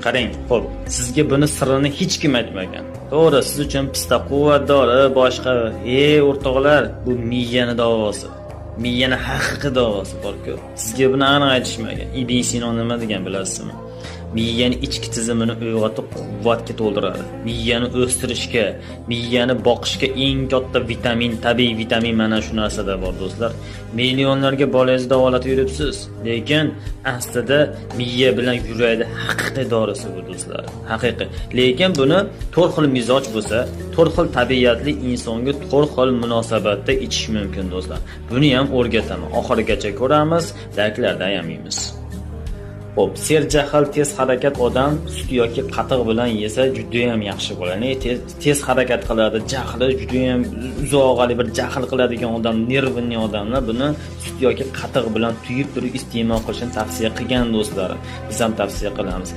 qarang. Xo'p, sizga buni sirrini hech kim aytmagan. To'g'ri, siz uchun pista quvvatdori, boshqa. O'rtoqlar, bu miyani davosi. Miyani haqiqiy davosi bor-ku. Sizga buni aniq aytishmagan. Ibn Sino nima degan bilasizmi? Miyani ichki tizimini uyg'otib quvvatga to'ldiradi. Miyani o'stirishga, miyani boqishga eng katta vitamin, tabiiy vitamin mana shu narsada bor do'stlar. Millionlarga bolangizni davolatib yuribsiz, lekin aslida miya bilan yurakda haqiqiy dorisi bu do'stlar. Haqiqiy. Lekin buni 4 xil mizoj bo'lsa, 4 xil tabiatli insonga 4 xil munosabatda ichish mumkin do'stlar. Buni ham o'rgataman. Oxirigacha ko'ramiz, layklardan yamaymiz. Xo'p, serjahl tez harakat odam sut yoki qatiq bilan yesa juda ham yaxshi bo'ladi. Tez harakat qiladi, jahli juda ham uzoqali bir jahl qiladigan odam, nervli odamlar buni sut yoki qatiq bilan tuyib turib iste'mol qilishni tavsiya qilgan do'stlar. Biz ham tavsiya qilamiz.